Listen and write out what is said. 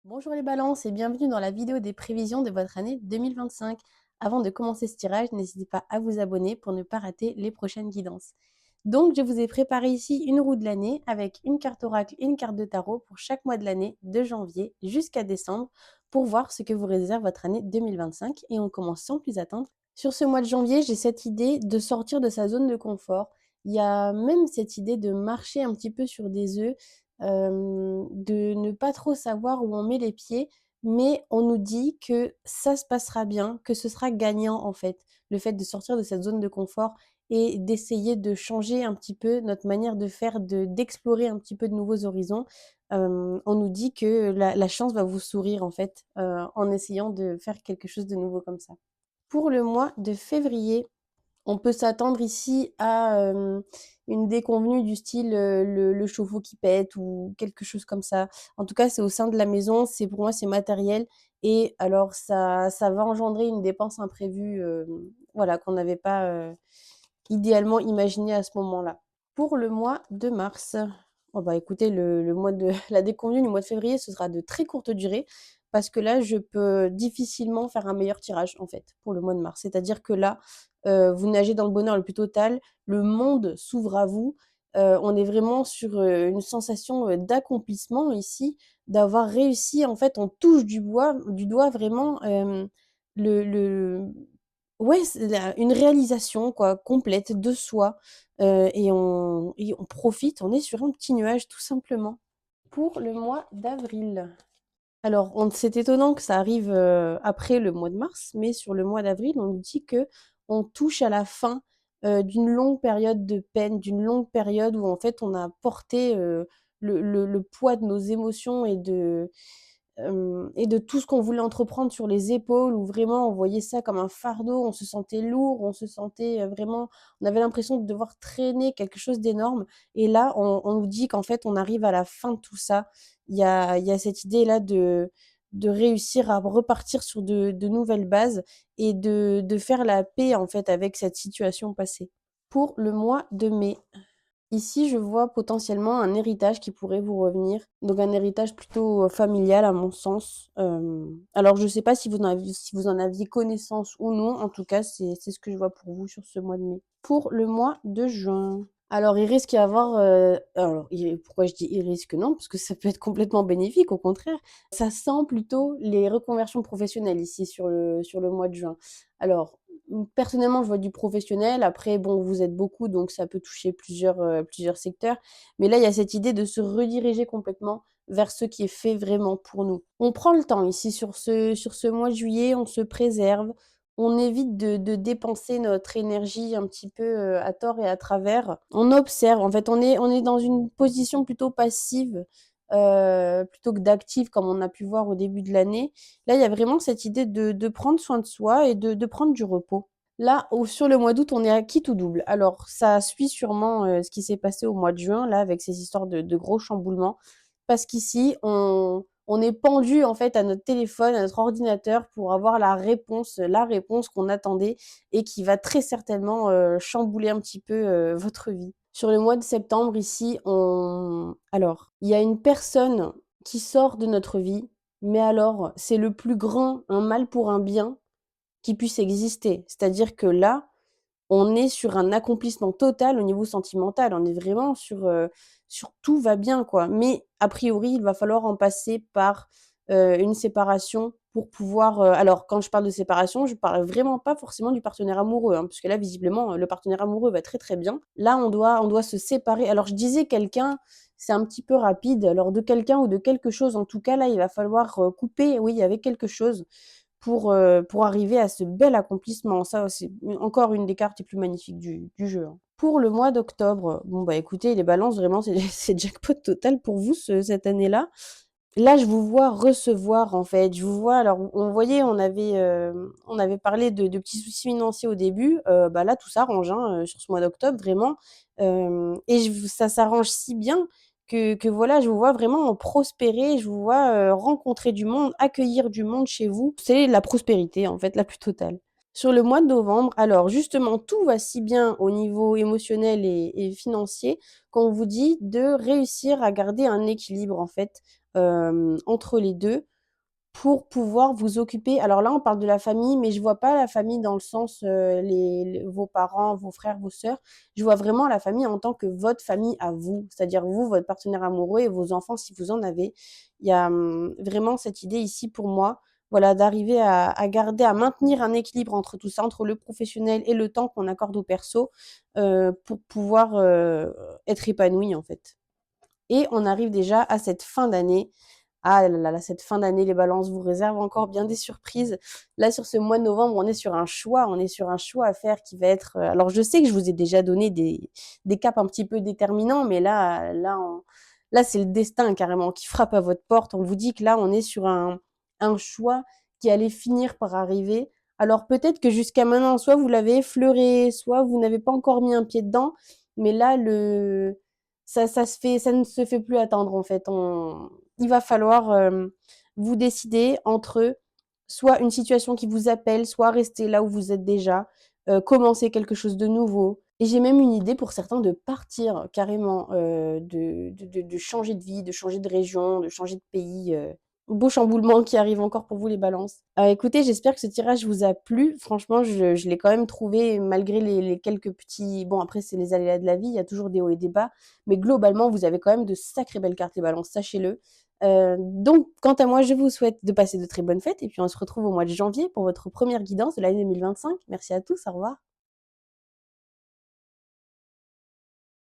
Bonjour les balances et bienvenue dans la vidéo des prévisions de votre année 2025. Avant de commencer ce tirage, n'hésitez pas à vous abonner pour ne pas rater les prochaines guidances. Donc, je vous ai préparé ici une roue de l'année avec une carte oracle et une carte de tarot pour chaque mois de l'année, de janvier jusqu'à décembre, pour voir ce que vous réserve votre année 2025. Et on commence sans plus attendre. Sur ce mois de janvier, j'ai cette idée de sortir de sa zone de confort. Il y a même cette idée de marcher un petit peu sur des œufs, de ne pas trop savoir où on met les pieds, mais on nous dit que ça se passera bien, que ce sera gagnant en fait. Le fait de sortir de cette zone de confort et d'essayer de changer un petit peu notre manière de faire, d'explorer un petit peu de nouveaux horizons. On nous dit que la chance va vous sourire en fait, en essayant de faire quelque chose de nouveau comme ça. Pour le mois de février, on peut s'attendre ici à une déconvenue du style le chauffe-eau qui pète ou quelque chose comme ça. En tout cas, c'est au sein de la maison, c'est pour moi c'est matériel et alors ça va engendrer une dépense imprévue, voilà, qu'on n'avait pas idéalement imaginé à ce moment-là. Pour le mois de mars, oh bah écoutez, le mois de la déconvenue du mois de février, ce sera de très courte durée parce que là, je peux difficilement faire un meilleur tirage en fait pour le mois de mars. C'est-à-dire que là, vous nagez dans le bonheur le plus total, le monde s'ouvre à vous. On est vraiment sur une sensation d'accomplissement ici, d'avoir réussi. En fait, on touche du doigt vraiment le ouais, c'est une réalisation quoi, complète de soi, et on profite, on est sur un petit nuage tout simplement. Pour le mois d'avril, alors on c'est étonnant que ça arrive, après le mois de mars, mais sur le mois d'avril, on nous dit que on touche à la fin, d'une longue période de peine, d'une longue période où en fait on a porté, le poids de nos émotions et de tout ce qu'on voulait entreprendre sur les épaules, où vraiment on voyait ça comme un fardeau, on se sentait lourd, on se sentait vraiment, on avait l'impression de devoir traîner quelque chose d'énorme. Et là, on nous dit qu'en fait, on arrive à la fin de tout ça. Il y a cette idée-là de réussir à repartir sur de nouvelles bases et de faire la paix en fait avec cette situation passée. Pour le mois de mai, ici, je vois potentiellement un héritage qui pourrait vous revenir, donc un héritage plutôt, familial à mon sens. Alors je ne sais pas si vous en aviez connaissance ou non, en tout cas, c'est ce que je vois pour vous sur ce mois de mai. Pour le mois de juin, alors il risque d'y avoir, alors il pourquoi je dis: «Il risque», non, parce que ça peut être complètement bénéfique, au contraire. Ça sent plutôt les reconversions professionnelles ici sur le mois de juin. Alors personnellement, je vois du professionnel. Après, bon, vous êtes beaucoup, donc ça peut toucher plusieurs secteurs. Mais là, il y a cette idée de se rediriger complètement vers ce qui est fait vraiment pour nous. On prend le temps ici sur ce mois de juillet, on se préserve, on évite de dépenser notre énergie un petit peu à tort et à travers. On observe, en fait, on est dans une position plutôt passive, plutôt que d'active comme on a pu voir au début de l'année. Là, il y a vraiment cette idée de prendre soin de soi et de prendre du repos. Là, sur le mois d'août, on est à quitte ou double. Alors, ça suit sûrement ce qui s'est passé au mois de juin, là, avec ces histoires de gros chamboulements. Parce qu'ici, on est pendu en fait à notre téléphone, à notre ordinateur pour avoir la réponse qu'on attendait et qui va très certainement chambouler un petit peu votre vie. Sur le mois de septembre, ici, alors, il y a une personne qui sort de notre vie, mais alors, c'est le plus grand, un mal pour un bien qui puisse exister. C'est-à-dire que là, on est sur un accomplissement total au niveau sentimental. On est vraiment sur tout va bien, quoi. Mais a priori, il va falloir en passer par, une séparation pour pouvoir, alors quand je parle de séparation, je parle vraiment pas forcément du partenaire amoureux, hein, parce que là, visiblement, le partenaire amoureux va très, très bien. Là, on doit se séparer. Alors je disais quelqu'un, c'est un petit peu rapide. Alors de quelqu'un ou de quelque chose, en tout cas, là, il va falloir, couper, oui, avec quelque chose pour arriver à ce bel accomplissement. Ça, c'est encore une des cartes les plus magnifiques du jeu, hein. Pour le mois d'octobre, bon, bah, écoutez, les balances, vraiment, c'est c'est jackpot total pour vous cette année-là. Là, je vous vois recevoir, en fait. Je vous vois, alors, on voyait, on avait parlé de petits soucis financiers au début. Bah, là, tout s'arrange, hein, sur ce mois d'octobre, vraiment. Et ça s'arrange si bien que voilà, je vous vois vraiment prospérer, je vous vois rencontrer du monde, accueillir du monde chez vous. C'est la prospérité, en fait, la plus totale. Sur le mois de novembre, alors justement, tout va si bien au niveau émotionnel et financier qu'on vous dit de réussir à garder un équilibre, en fait, entre les 2. pour pouvoir vous occuper. Alors là, on parle de la famille, mais je vois pas la famille dans le sens, vos parents, vos frères, vos sœurs. Je vois vraiment la famille en tant que votre famille à vous, c'est-à-dire vous, votre partenaire amoureux et vos enfants si vous en avez. Il y a, vraiment cette idée ici pour moi, voilà, d'arriver à garder, à maintenir un équilibre entre tout ça, entre le professionnel et le temps qu'on accorde au perso, pour pouvoir, être épanoui, en fait. Et on arrive déjà à cette fin d'année. Ah là là, cette fin d'année, les balances vous réservent encore bien des surprises. Là, sur ce mois de novembre, on est sur un choix à faire qui va être. Alors, je sais que je vous ai déjà donné des caps un petit peu déterminants, mais là, c'est le destin carrément qui frappe à votre porte. On vous dit que là, on est sur un choix qui allait finir par arriver. Alors, peut-être que jusqu'à maintenant, soit vous l'avez effleuré, soit vous n'avez pas encore mis un pied dedans, mais là, ça ne se fait plus attendre en fait. Il va falloir vous décider entre soit une situation qui vous appelle, soit rester là où vous êtes déjà, commencer quelque chose de nouveau. Et j'ai même une idée pour certains de partir carrément, de changer de vie, de changer de région, de changer de pays. Beau chamboulement qui arrive encore pour vous les balances. Écoutez, j'espère que ce tirage vous a plu. Franchement, je l'ai quand même trouvé malgré les quelques petits... Bon, après, c'est les aléas de la vie, il y a toujours des hauts et des bas. Mais globalement, vous avez quand même de sacrées belles cartes les balances, sachez-le. Donc, quant à moi, je vous souhaite de passer de très bonnes fêtes. Et puis, on se retrouve au mois de janvier pour votre première guidance de l'année 2025. Merci à tous, au revoir.